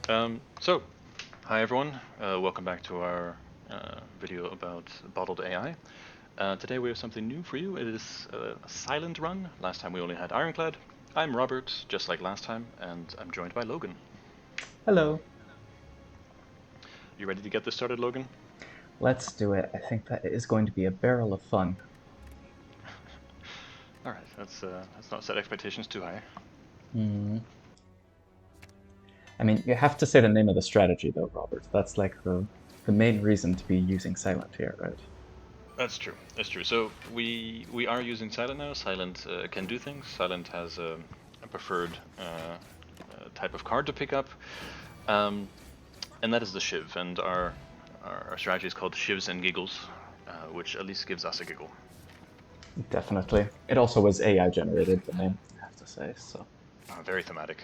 So, hi everyone, welcome back to our video about bottled AI. Today we have something new for you. It is a silent run. Last time we only had Ironclad. I'm Robert, just like last time, and I'm joined by Logan. Hello. You ready to get this started, Logan? Let's do it. I think that is going to be a barrel of fun. All right, let's not set expectations too high. Hmm. I mean, you have to say the name of the strategy, though, Robert. That's like the main reason to be using silent here, right? That's true. That's true. So we are using Silent now. Silent can do things. Silent has a preferred type of card to pick up. Um, and that is the Shiv. And our strategy is called Shivs and Giggles, which at least gives us a giggle. Definitely. It also was AI generated, the name, I have to say. So Very thematic.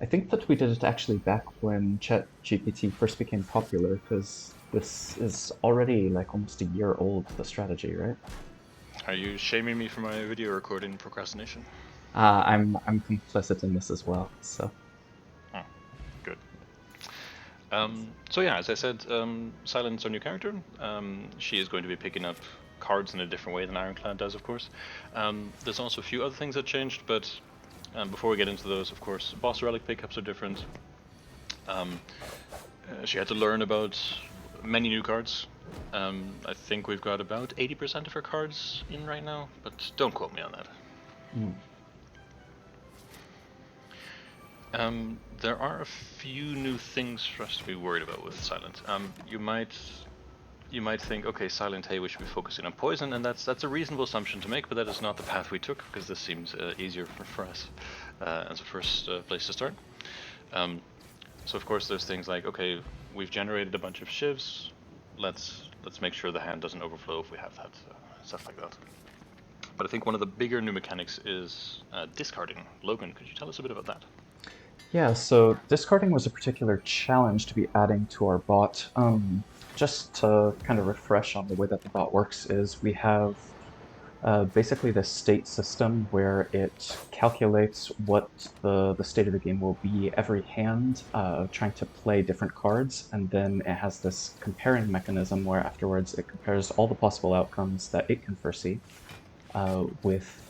I think that we did it actually back when ChatGPT first became popular, because this is already like almost a year old, the strategy, right? Are you shaming me for my video recording procrastination? I'm complicit in this as well. So Oh, good. So yeah, as I said, Silent's our new character. She is going to be picking up cards in a different way than Ironclad does, of course. There's also a few other things that changed, but before we get into those, of course, boss relic pickups are different. She had to learn about many new cards. I think we've got about 80% of her cards in right now, but don't quote me on that. mm, There are a few new things for us to be worried about with Silent. You might think, okay, Silent, hey, we should be focusing on poison, and that's a reasonable assumption to make, but that is not the path we took, because this seems easier for us as a first place to start. So of course there's things like, okay, we've generated a bunch of shivs, let's make sure the hand doesn't overflow if we have that, stuff like that. But I think one of the bigger new mechanics is discarding. Logan, could you tell us a bit about that? yeah, so discarding was a particular challenge to be adding to our bot. Just to kind of refresh on the way that the bot works is we have basically this state system where it calculates what the state of the game will be every hand, trying to play different cards, and then it has this comparing mechanism where afterwards it compares all the possible outcomes that it can foresee with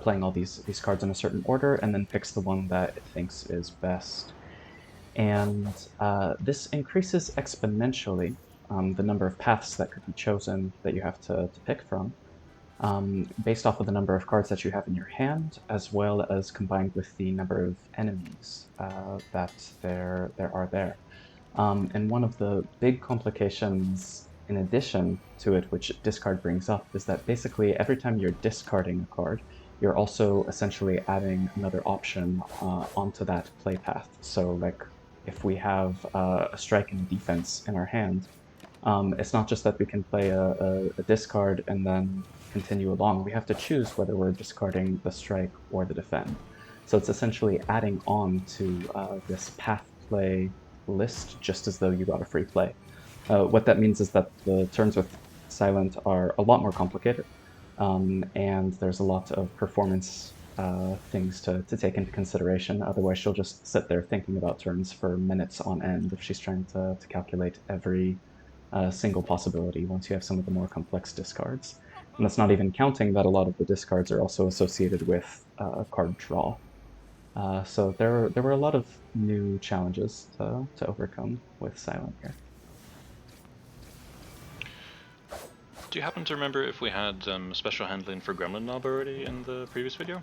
playing all these cards in a certain order, and then picks the one that it thinks is best. And this increases exponentially the number of paths that could be chosen that you have to pick from, based off of the number of cards that you have in your hand, as well as combined with the number of enemies that there are there. And one of the big complications in addition to it, which discard brings up, is that basically every time you're discarding a card, you're also essentially adding another option onto that play path. So, like, if we have a strike and a defense in our hand, it's not just that we can play a discard and then continue along. We have to choose whether we're discarding the strike or the defend. So it's essentially adding on to this path play list, just as though you got a free play. What that means is that the turns with Silent are a lot more complicated, and there's a lot of performance things to take into consideration. Otherwise, she'll just sit there thinking about turns for minutes on end if she's trying to calculate every single possibility once you have some of the more complex discards. And that's not even counting that a lot of the discards are also associated with card draw. So there were a lot of new challenges to overcome with Silent here. Do you happen to remember if we had special handling for Gremlin Knob already in the previous video?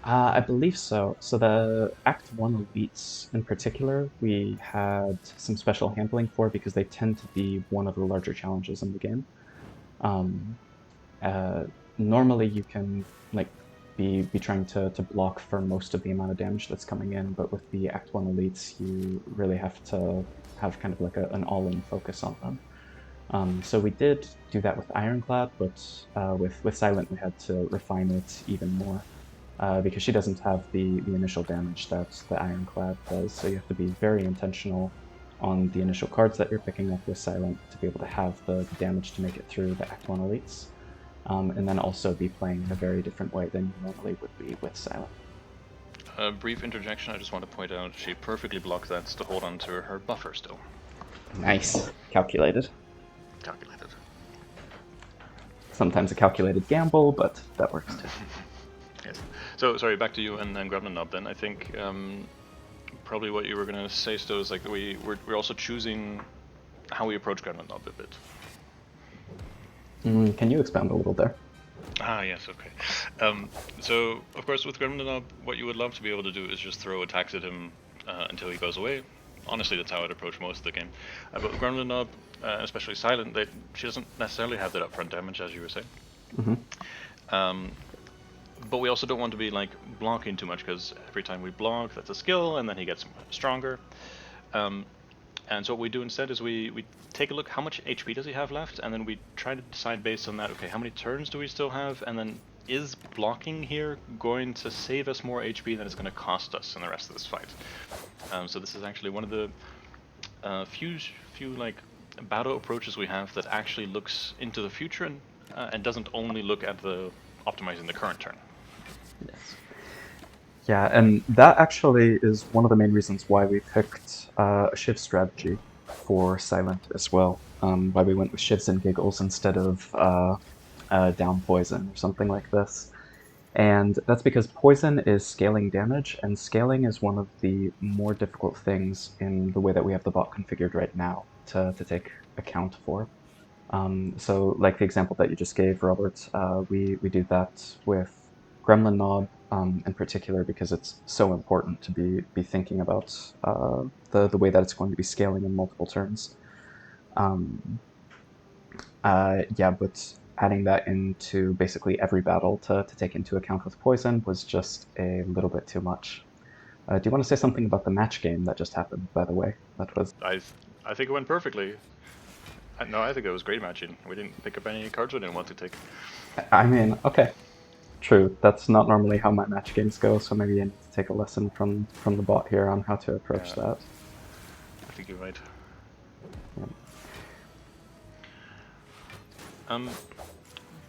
I believe so. So the Act 1 elites in particular, we had some special handling for because they tend to be one of the larger challenges in the game. Um, uh, Normally you can like be trying to block for most of the amount of damage that's coming in, but with the Act 1 elites, you really have to have kind of like an all-in focus on them. So we did do that with Ironclad, but with Silent we had to refine it even more because she doesn't have the initial damage that the Ironclad does. So you have to be very intentional on the initial cards that you're picking up with Silent to be able to have the damage to make it through the Act 1 elites. And then also be playing in a very different way than you normally would be with Silent. A brief interjection, I just want to point out she perfectly blocked that to hold on to her buffer still. Nice. Calculated. Calculated. Sometimes a calculated gamble, but that works too. Yes. So, sorry, back to you and Gremlin Knob then. I think probably what you were going to say, Sto, is like we're also choosing how we approach Gremlin Knob a bit. Can you expand a little there? Ah, yes, okay. So, of course, with Gremlin Knob, what you would love to be able to do is just throw attacks at him until he goes away. Honestly, that's how I'd approach most of the game. But with Gremlin Knob, especially Silent, she doesn't necessarily have that upfront damage, as you were saying. Mm-hmm. But we also don't want to be like blocking too much, because every time we block, that's a skill, and then he gets stronger. And so what we do instead is we take a look, how much HP does he have left, and then we try to decide based on that, okay, how many turns do we still have, and then is blocking here going to save us more HP than it's going to cost us in the rest of this fight? So this is actually one of the few like battle approaches we have that actually looks into the future and doesn't only look at the optimizing the current turn. Yes. Yeah, and that actually is one of the main reasons why we picked a Shiv strategy for Silent as well. Why we went with Shivs and Giggles instead of down Poison or something like this. And that's because Poison is scaling damage, and scaling is one of the more difficult things in the way that we have the bot configured right now to take account for. So like the example that you just gave, Robert, we do that with Gremlin Knob in particular because it's so important to be thinking about the way that it's going to be scaling in multiple turns. Yeah, but adding that into basically every battle to take into account with Poison was just a little bit too much. Do you want to say something about the match game that just happened, by the way? That was... I think it went perfectly. No, I think it was great matching. We didn't pick up any cards we didn't want to take. I mean, okay, true. That's not normally how my match games go, so maybe I need to take a lesson from the bot here on how to approach that. I think you're right. Yeah.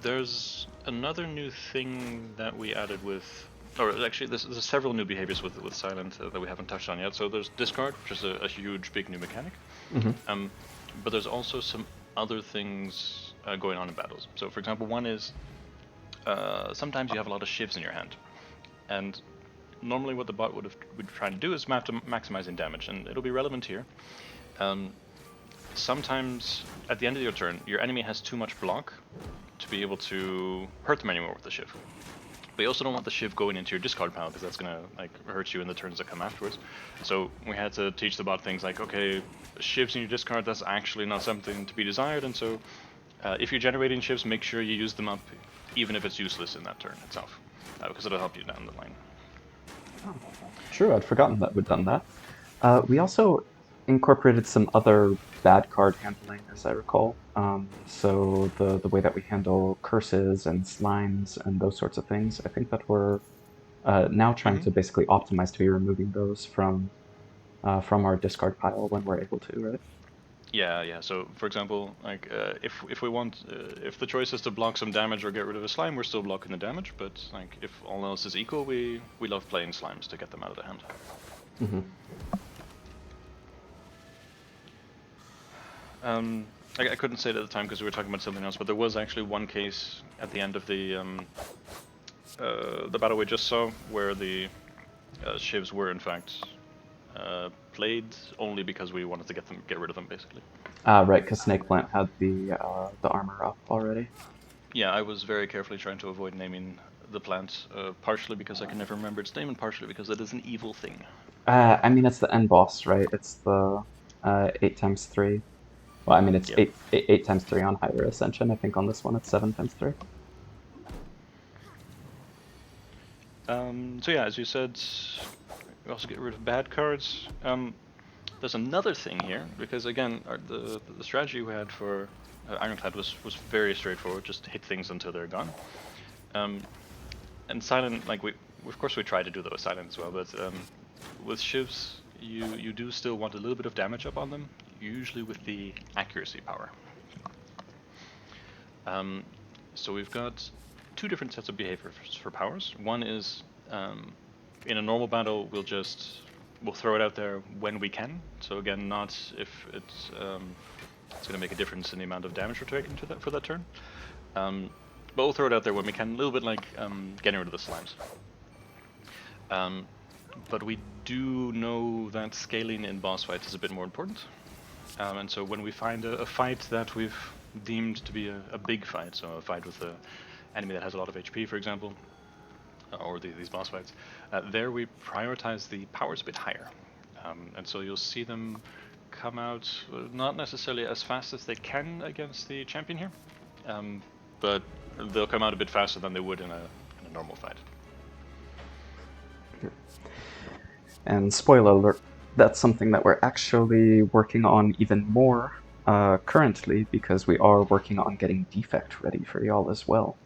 There's another new thing that we added with, or actually there's several new behaviors with Silent that we haven't touched on yet. So there's discard, which is a huge, big new mechanic. Mm-hmm. But there's also some other things going on in battles. So for example, one is sometimes you have a lot of shivs in your hand, and normally what the bot would try to do is maximizing damage, and it'll be relevant here. Sometimes at the end of your turn, your enemy has too much block to be able to hurt them anymore with the shiv. But you also don't want the shiv going into your discard pile, because that's gonna like hurt you in the turns that come afterwards. So we had to teach the bot things like, okay, shivs in your discard, that's actually not something to be desired, and so if you're generating shivs, make sure you use them up, even if it's useless in that turn itself, because it'll help you down the line. True, I'd forgotten that we'd done that. We also incorporated some other bad card handling, as I recall. So the way that we handle curses and slimes and those sorts of things, I think that we're now trying to basically optimize to be removing those from our discard pile when we're able to, right? Yeah. So, for example, like if we want, if the choice is to block some damage or get rid of a slime, we're still blocking the damage. But like if all else is equal, we love playing slimes to get them out of the hand. Mm-hmm. I couldn't say it at the time because we were talking about something else, but there was actually one case at the end of the battle we just saw where the shivs were in fact played only because we wanted to get rid of them, basically. Right, because Snake Plant had the armor up already. Yeah, I was very carefully trying to avoid naming the plant, partially because I can never remember its name, and partially because it is an evil thing. I mean, it's the end boss, right? It's the 8x3. Well, I mean, it's Yep. eight times 3 on Higher Ascension. I think on this one it's 7x3. So yeah, as you said, we also get rid of bad cards. There's another thing here, because again, the strategy we had for Ironclad was very straightforward, just hit things until they're gone. And Silent, like of course we tried to do that with Silent as well, but with shivs, you do still want a little bit of damage up on them, usually with the accuracy power. So we've got two different sets of behaviors for powers. One is in a normal battle, we'll throw it out there when we can. So again, not if it's going to make a difference in the amount of damage we're taking for that turn. But we'll throw it out there when we can, a little bit like getting rid of the slimes. But we do know that scaling in boss fights is a bit more important. And so when we find a fight that we've deemed to be a big fight, so a fight with an enemy that has a lot of HP, for example, or these boss fights, there we prioritize the powers a bit higher. And so you'll see them come out not necessarily as fast as they can against the champion here, but they'll come out a bit faster than they would in a normal fight. And spoiler alert, that's something that we're actually working on even more currently, because we are working on getting defect ready for y'all as well.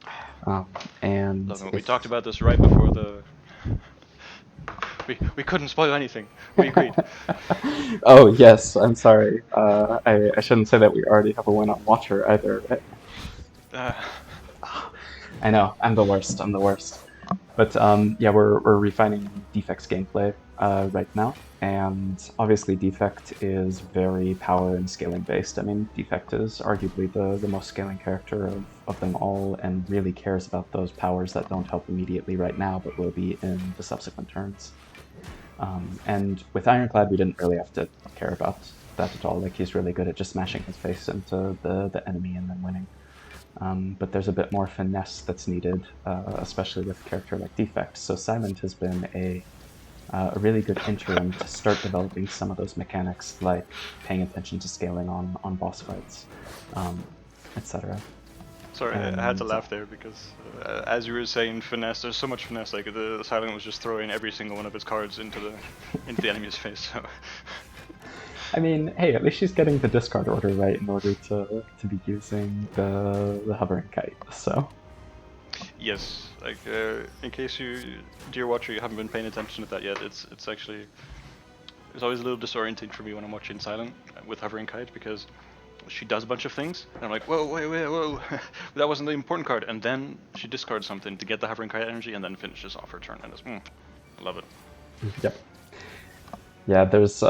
And Logan, we talked about this right before the... We couldn't spoil anything. We agreed. Oh yes, I'm sorry. I shouldn't say that we already have a win on Watcher either, right? I know, I'm the worst. But yeah, we're refining Defect's gameplay right now, and obviously Defect is very power and scaling based. I mean, Defect is arguably the most scaling character of them all, and really cares about those powers that don't help immediately right now, but will be in the subsequent turns. And with Ironclad, we didn't really have to care about that at all. Like, he's really good at just smashing his face into the enemy and then winning. But there's a bit more finesse that's needed, especially with a character like Defect. So Silent has been a really good interim to start developing some of those mechanics, like paying attention to scaling on boss fights, etc. Sorry, I had to laugh there because, as you were saying, finesse. There's so much finesse. Like the Silent was just throwing every single one of its cards into the enemy's face. So. I mean, hey, at least she's getting the discard order right in order to be using the hovering kite. So. Yes, like in case you, dear watcher, you haven't been paying attention to that yet, it's actually, it's always a little disorienting for me when I'm watching Silent with hovering kite, because she does a bunch of things, and I'm like, whoa, whoa, that wasn't the important card, and then she discards something to get the hovering kite energy, and then finishes off her turn, and it's, I love it. Yep. Yeah, there's,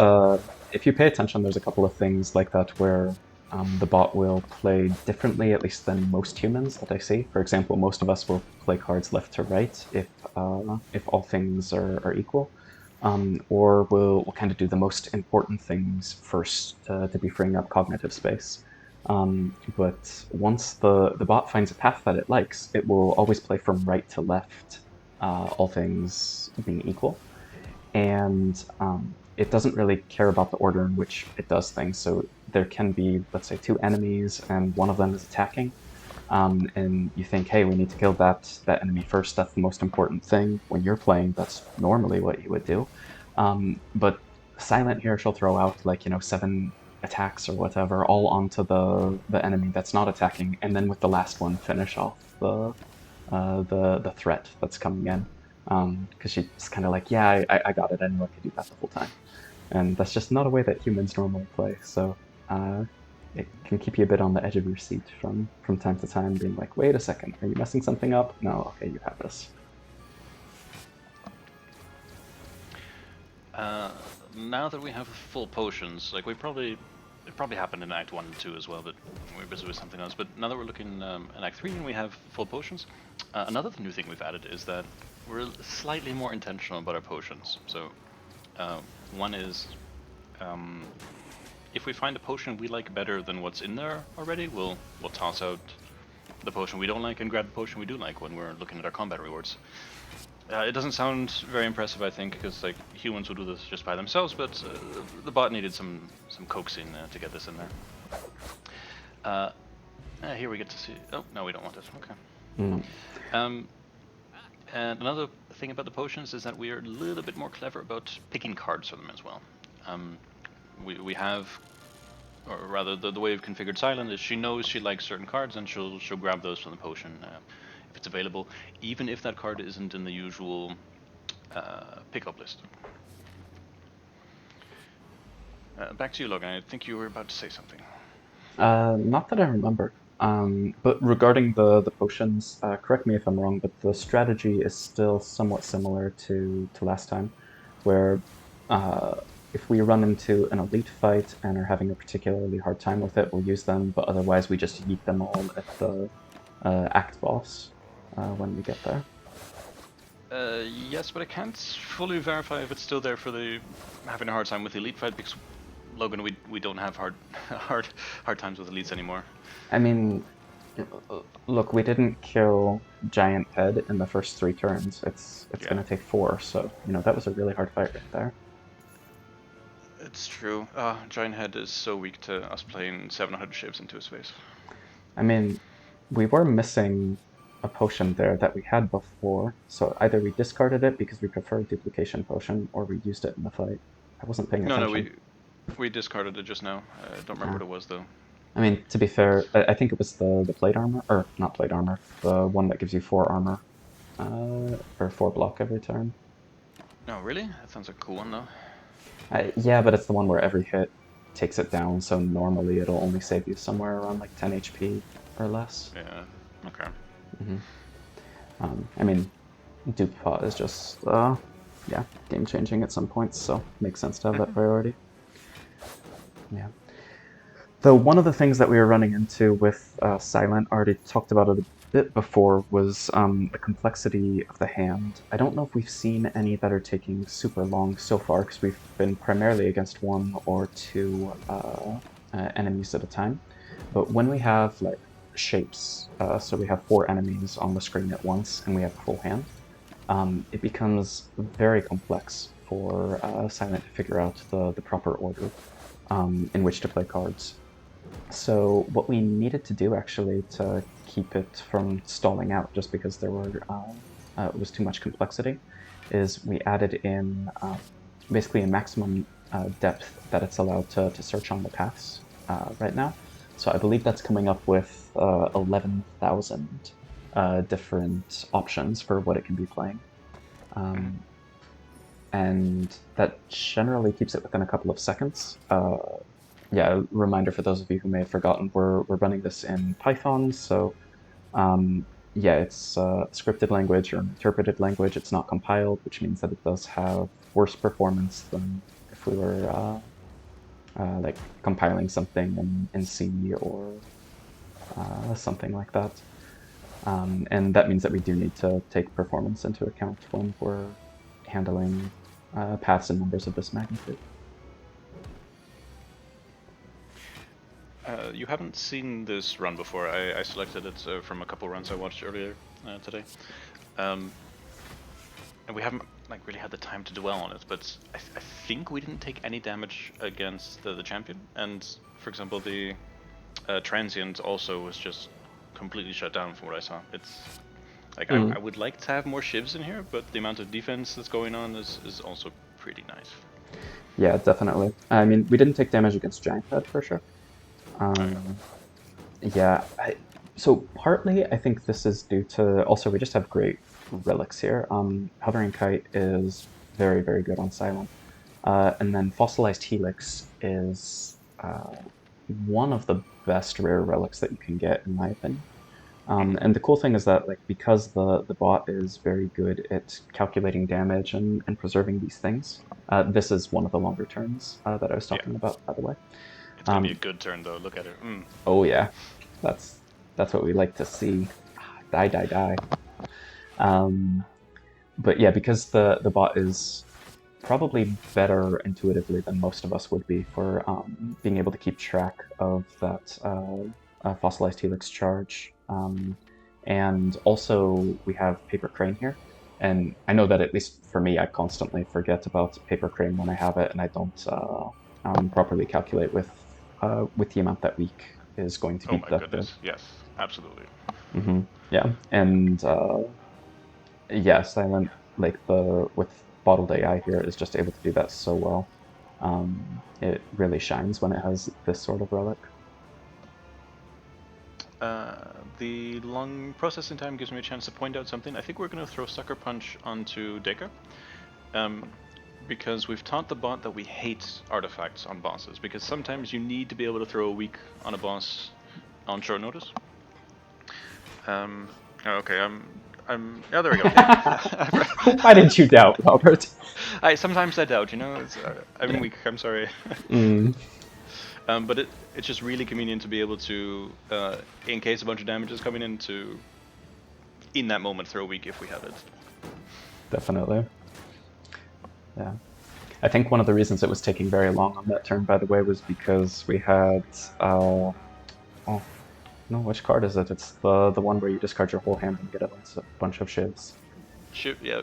if you pay attention, there's a couple of things like that where the bot will play differently, at least than most humans that I see. For example, most of us will play cards left to right if all things are equal. Or we'll kind of do the most important things first to be freeing up cognitive space. But once the bot finds a path that it likes, it will always play from right to left, all things being equal. And it doesn't really care about the order in which it does things. So there can be, let's say, two enemies, and one of them is attacking. And you think, hey, we need to kill that enemy first. That's the most important thing. When you're playing, that's normally what you would do. But Silent here, she'll throw out, like, 7 attacks or whatever, all onto the enemy that's not attacking, and then with the last one, finish off the threat that's coming in. Because she's kind of like, yeah, I got it. I knew I could do that the whole time. And that's just not a way that humans normally play. So it can keep you a bit on the edge of your seat from time to time, being like, wait a second, are you messing something up? No, okay, you have this. Now that we have full potions, like it probably happened in Act 1 and 2 as well, but we're busy with something else. But now that we're looking in Act 3 and we have full potions, another new thing we've added is that we're slightly more intentional about our potions. So one is, if we find a potion we like better than what's in there already, we'll toss out the potion we don't like and grab the potion we do like when we're looking at our combat rewards. It doesn't sound very impressive, I think, because like humans would do this just by themselves, but the bot needed some coaxing to get this in there. Here we get to see. Oh no, we don't want it. Okay. And another thing about the potions is that we are a little bit more clever about picking cards for them as well. We have, or rather, the way we've configured Silent is she knows she likes certain cards, and she'll grab those from the potion if it's available, even if that card isn't in the usual pickup list. Back to you, Logan. I think you were about to say something. Not that I remember. But regarding the potions, correct me if I'm wrong, but the strategy is still somewhat similar to last time, where uh, if we run into an elite fight and are having a particularly hard time with it, we'll use them, but otherwise we just yeet them all at the act boss when we get there. Yes, but I can't fully verify if it's still there for the having a hard time with the elite fight because Logan, we don't have hard times with elites anymore. I mean, look, we didn't kill Giant Head in the first 3 turns. It's Yeah, gonna take 4, so that was a really hard fight right there. it's true. Giant Head is so weak to us playing 700 shivs into his face. I mean, we were missing a potion there that we had before, so either we discarded it because we preferred duplication potion, or we used it in the fight. I wasn't paying No, attention. we discarded it just now. I don't remember Uh, what it was though. I mean, to be fair, I think it was the plate armor, or not plate armor, the one that gives you 4 armor, or 4 block every turn. No, really? That sounds like a cool one though. Yeah, but it's the one where every hit takes it down, so normally it'll only save you somewhere around like 10 HP or less. Yeah. Okay. hmm I mean, Dupont is just, yeah, game changing at some points, so makes sense to have that priority. Yeah. Though one of the things that we were running into with Silent, already talked about it a bit before, was the complexity of the hand. I don't know if we've seen any that are taking super long so far, because we've been primarily against 1 or 2 enemies at a time. But when we have like shapes, so we have 4 enemies on the screen at once, and we have a full hand, it becomes very complex for Silent to figure out the proper order in which to play cards. So what we needed to do actually to keep it from stalling out, just because there was too much complexity, is we added in basically a maximum depth that it's allowed to search on the paths right now. So I believe that's coming up with 11,000 different options for what it can be playing. Um, and that generally keeps it within a couple of seconds. Yeah, a reminder for those of you who may have forgotten, we're running this in Python, so yeah, it's scripted language or interpreted language. It's not compiled, which means that it does have worse performance than if we were like compiling something in C or something like that. And that means that we do need to take performance into account when we're handling paths and numbers of this magnitude. You haven't seen this run before. I selected it from a couple runs I watched earlier today, and we haven't like really had the time to dwell on it. But I think we didn't take any damage against the champion, and for example, the transient also was just completely shut down from what I saw. It's like I would like to have more shivs in here, but the amount of defense that's going on is also pretty nice. Yeah, definitely. I mean, we didn't take damage against Giant Head for sure. Yeah, so partly I think this is due to also we just have great relics here. Hovering Kite is very, very good on Silent. And then Fossilized Helix is one of the best rare relics that you can get, in my opinion. And the cool thing is that, like, because the bot is very good at calculating damage and preserving these things, this is one of the longer turns that I was talking about, by the way. It's gonna be a good turn though. Look at it. Oh yeah, that's what we like to see. Die, die, die. Um, but yeah, because the bot is probably better intuitively than most of us would be for being able to keep track of that fossilized helix charge. And also we have Paper Crane here. And I know that at least for me, I constantly forget about Paper Crane when I have it, and I don't properly calculate with the amount that week is going to Oh be my deducted. goodness. Yes, absolutely. Yeah, and yeah, Silent, like the with bottled AI here, is just able to do that so well. It really shines when it has this sort of relic. The long processing time gives me a chance to point out something. I think we're going to throw Sucker Punch onto Deka. Because we've taught the bot that we hate artifacts on bosses, because sometimes you need to be able to throw a weak on a boss on short notice. Oh, okay, yeah, there we go. Why did you doubt, Robert? Sometimes I doubt, you know. I'm weak. I'm sorry. Mm, But it's just really convenient to be able to, in case a bunch of damage is coming in, to in that moment throw weak if we have it. definitely. Yeah. I think one of the reasons it was taking very long on that turn, by the way, was because we had oh no, which card is it? It's the one where you discard your whole hand and get a bunch of shivs. Yeah,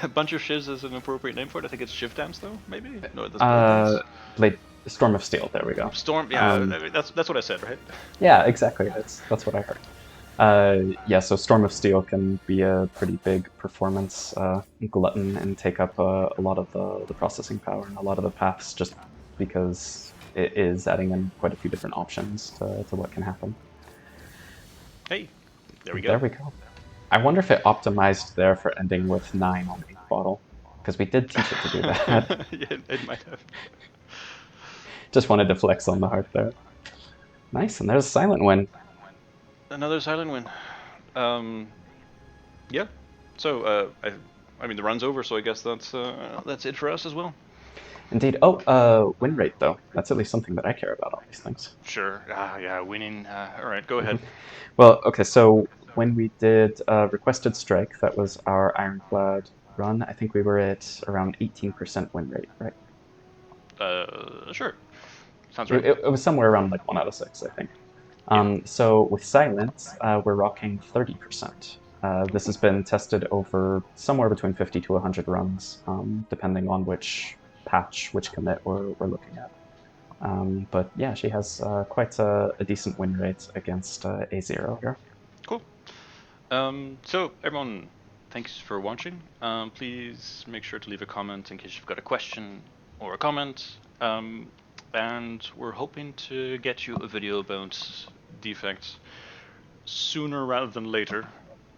a bunch of shivs is an appropriate name for it. I think it's shiv dance though, maybe. No, that's blade Uh, dance. Blade Storm of Steel. There we go. Storm. Yeah, I mean, that's what I said, right? Yeah, exactly. That's what I heard. Yeah, so Storm of Steel can be a pretty big performance glutton and take up a lot of the processing power and a lot of the paths just because it is adding in quite a few different options to what can happen. Hey, there we There go. we go. I wonder if it optimized there for ending with 9 on 8th bottle, because we did teach it to do that. Yeah, it might have. Just wanted to flex on the heart there. Nice, and there's a silent win. Another silent win. Yeah. So I mean the run's over, so I guess that's it for us as well. Indeed. Oh, win rate though. That's at least something that I care about on these things. Sure. Yeah, winning. All right, go ahead. Well, okay, so when we did Requested Strike, that was our Ironclad run, I think we were at around 18% win rate, right? Sure. Sounds It, right. it, it was somewhere around like 1 out of 6, I think. Yeah. So with Silent, we're rocking 30%. This has been tested over somewhere between 50 to 100 runs, depending on which patch, which commit we're looking at. But yeah, she has quite a decent win rate against A0 here. Cool. So everyone, thanks for watching. Please make sure to leave a comment in case you've got a question or a comment. And we're hoping to get you a video about defects sooner rather than later.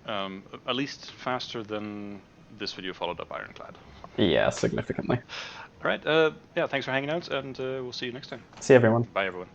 At least faster than this video followed up Ironclad. Yeah, significantly. All right. Yeah. Thanks for hanging out, and we'll see you next time. See everyone. Bye, everyone.